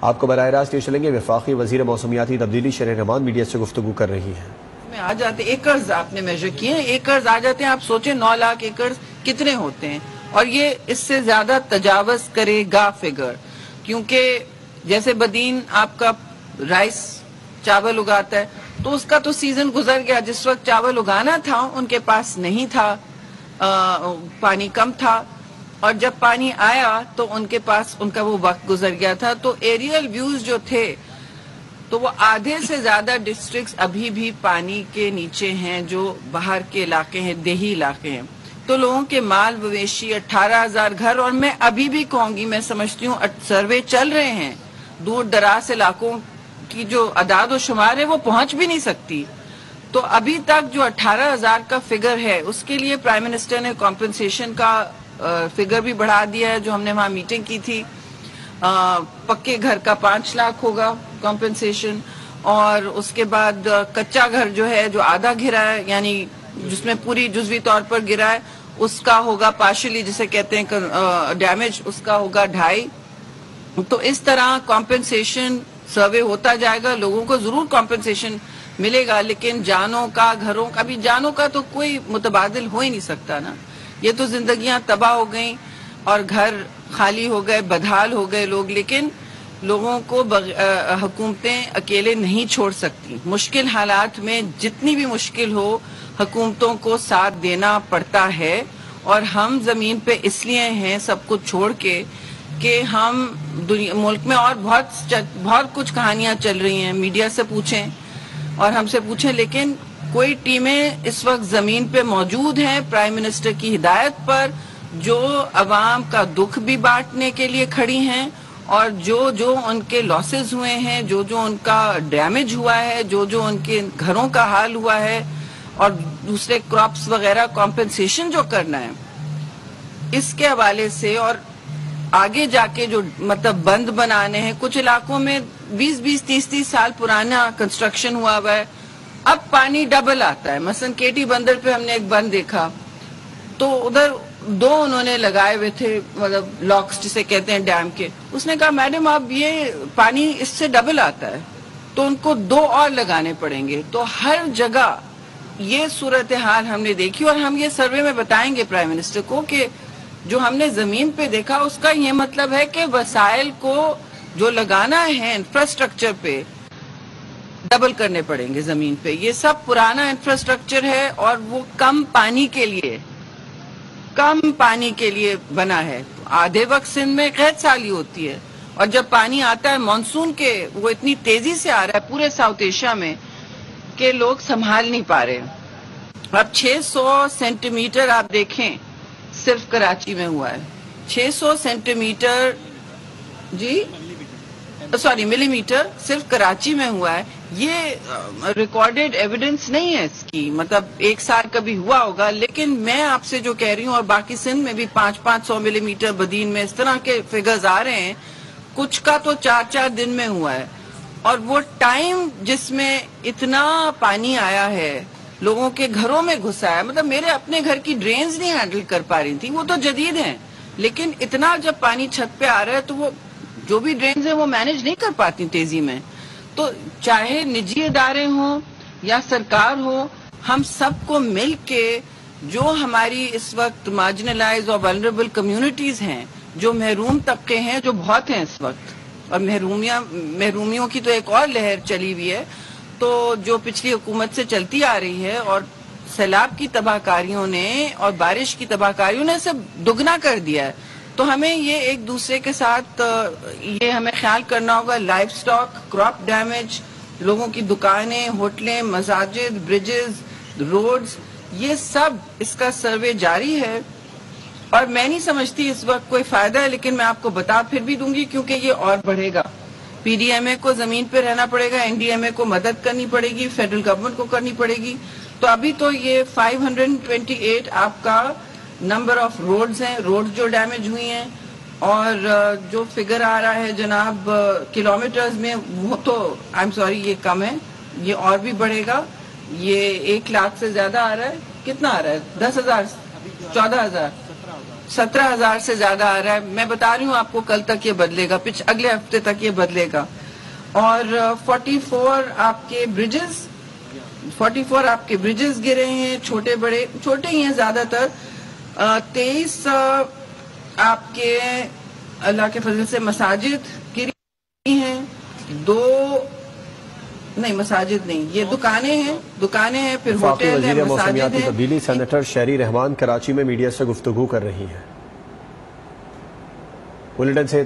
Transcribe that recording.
آپ کو براہ راست یہ چلیں گے وفاقی وزیر موسمیاتی تبدیلی شرح رحمان میڈیا سے گفتگو کر رہی ہیں. میں آ جاتے ایکرز آپ نے میجر کیے ہیں, ایکرز آ جاتے ہیں. آپ سوچیں 9 لاکھ ایکرز کتنے ہوتے ہیں, اور یہ اس سے زیادہ تجاوز کرے گا فگر, کیونکہ جیسے بدین آپ کا رائس چاول اگاتا ہے تو اس کا تو سیزن گزر گیا. جس وقت چاول اگانا تھا ان کے پاس نہیں تھا, پانی کم تھا, اور جب پانی آیا تو ان کے پاس ان کا وہ وقت گزر گیا تھا. تو ایریل ویوز جو تھے تو وہ آدھے سے زیادہ ڈسٹرکٹس ابھی بھی پانی کے نیچے ہیں جو باہر کے علاقے ہیں, دیہی علاقے ہیں. تو لوگوں کے مال مویشی 18,000 گھر, اور میں ابھی بھی کہوں گی, میں سمجھتی ہوں سروے چل رہے ہیں, دور دراز علاقوں کی جو اعداد و شمار ہے وہ پہنچ بھی نہیں سکتی. تو ابھی تک جو 18,000 کا فگر ہے اس کے لیے پرائم منسٹر نے کمپنسیشن کا فگر بھی بڑھا دیا ہے. جو ہم نے وہاں میٹنگ کی تھی, پکے گھر کا 5 لاکھ ہوگا کمپنسیشن, اور اس کے بعد کچا گھر جو ہے جو آدھا گرا ہے, یعنی جس میں پوری جزوی طور پر گرا ہے, اس کا ہوگا پارشلی جسے کہتے ہیں ڈیمیج, اس کا ہوگا 2.5. تو اس طرح کمپنسیشن سروے ہوتا جائے گا. لوگوں کو ضرور کمپنسیشن ملے گا, لیکن جانوں کا, گھروں کا, بھی جانوں کا تو کوئی متبادل ہو ہی نہیں سکتا نا. یہ تو زندگیاں تباہ ہو گئیں اور گھر خالی ہو گئے, بدحال ہو گئے لوگ, لیکن لوگوں کو حکومتیں اکیلے نہیں چھوڑ سکتی. مشکل حالات میں جتنی بھی مشکل ہو حکومتوں کو ساتھ دینا پڑتا ہے, اور ہم زمین پہ اس لیے ہیں سب کچھ چھوڑ کے کہ ہم ملک میں اور بہت کچھ کہانیاں چل رہی ہیں, میڈیا سے پوچھیں اور ہم سے پوچھیں, لیکن کوئی ٹیمیں اس وقت زمین پہ موجود ہیں پرائم منسٹر کی ہدایت پر, جو عوام کا دکھ بھی بانٹنے کے لیے کھڑی ہیں, اور جو ان کے لاسز ہوئے ہیں, جو ان کا ڈیمیج ہوا ہے, جو ان کے گھروں کا حال ہوا ہے, اور دوسرے کراپس وغیرہ کمپنسیشن جو کرنا ہے اس کے حوالے سے. اور آگے جا کے جو مطلب بند بنانے ہیں, کچھ علاقوں میں 20 30 سال پرانا کنسٹرکشن ہوا ہے, اب پانی ڈبل آتا ہے. مثلا کیٹی بندر پہ ہم نے ایک بند دیکھا, تو ادھر 2 انہوں نے لگائے ہوئے تھے, مطلب لاکس جسے کہتے ہیں ڈیم کے. اس نے کہا میڈم اب یہ پانی اس سے ڈبل آتا ہے تو ان کو 2 اور لگانے پڑیں گے. تو ہر جگہ یہ صورتحال ہم نے دیکھی, اور ہم یہ سروے میں بتائیں گے پرائم منسٹر کو کہ جو ہم نے زمین پہ دیکھا اس کا یہ مطلب ہے کہ وسائل کو جو لگانا ہے انفراسٹرکچر پہ ڈبل کرنے پڑیں گے زمین پہ. یہ سب پرانا انفراسٹرکچر ہے اور وہ کم پانی کے لیے بنا ہے. آدھے وقت سندھ میں قحط سالی ہوتی ہے, اور جب پانی آتا ہے مانسون کے, وہ اتنی تیزی سے آ رہا ہے پورے ساؤتھ ایشیا میں کہ لوگ سنبھال نہیں پا رہے. اب 600 سینٹی میٹر آپ دیکھیں صرف کراچی میں ہوا ہے. 600 سینٹی میٹر ملی میٹر صرف کراچی میں ہوا ہے. یہ ریکارڈڈ ایویڈنس نہیں ہے اس کی, مطلب 1 سال کبھی ہوا ہوگا, لیکن میں آپ سے جو کہہ رہی ہوں, اور باقی سندھ میں بھی 500 ملی میٹر, بدین میں اس طرح کے فگرز آ رہے ہیں. کچھ کا تو 4 دن میں ہوا ہے, اور وہ ٹائم جس میں اتنا پانی آیا ہے لوگوں کے گھروں میں گھسا ہے. مطلب میرے اپنے گھر کی ڈرینز نہیں ہینڈل کر پا رہی تھی, وہ تو جدید ہیں, لیکن اتنا جب پانی چھت پہ آ رہا ہے تو وہ جو بھی ڈرینز ہیں وہ مینج نہیں کر پاتی تیزی میں. تو چاہے نجی ادارے ہوں یا سرکار ہو, ہم سب کو مل کے جو ہماری اس وقت مارجنلائز اور ولنریبل کمیونٹیز ہیں, جو محروم طبقے ہیں, جو بہت ہیں اس وقت, اور محرومیوں کی تو ایک اور لہر چلی ہوئی ہے, تو جو پچھلی حکومت سے چلتی آ رہی ہے, اور سیلاب کی تباہ کاریوں نے اور بارش کی تباہ کاریوں نے اسے دگنا کر دیا ہے. تو ہمیں یہ ایک دوسرے کے ساتھ یہ ہمیں خیال کرنا ہوگا. لائف سٹاک, کراپ ڈیمیج, لوگوں کی دکانیں, ہوٹلیں, مساجد, بریجز, روڈز, یہ سب اس کا سروے جاری ہے. اور میں نہیں سمجھتی اس وقت کوئی فائدہ ہے, لیکن میں آپ کو بتا پھر بھی دوں گی کیونکہ یہ اور بڑھے گا. پی ڈی ایم اے کو زمین پہ رہنا پڑے گا, این ڈی ایم اے کو مدد کرنی پڑے گی, فیڈرل گورنمنٹ کو کرنی پڑے گی. تو ابھی تو یہ 528 آپ کا نمبر آف روڈز ہیں, روڈز جو ڈیمیج ہوئی ہیں, اور جو فگر آ رہا ہے جناب کلومیٹرز میں, وہ تو آئی ایم سوری یہ کم ہے, یہ اور بھی بڑھے گا. یہ 1 لاکھ سے زیادہ آ رہا ہے. کتنا آ رہا ہے؟ 10,000, 14,000, 17,000 سے زیادہ آ رہا ہے. میں بتا رہی ہوں آپ کو کل تک یہ بدلے گا, اگلے ہفتے تک یہ بدلے گا. اور 44 آپ کے بریجز گرے ہیں, چھوٹے بڑے, چھوٹے ہی ہیں زیادہ تر. 23 آپ کے اللہ کے فضل سے مساجد گری ہیں, 2 نہیں مساجد نہیں, یہ دکانیں ہیں پھر وفاقی ہوٹل ہیں, وزیر مساجد موسمیاتی ہیں. تبدیلی سینیٹر شہری رحمان کراچی میں میڈیا سے گفتگو کر رہی ہیں. بلیٹن سے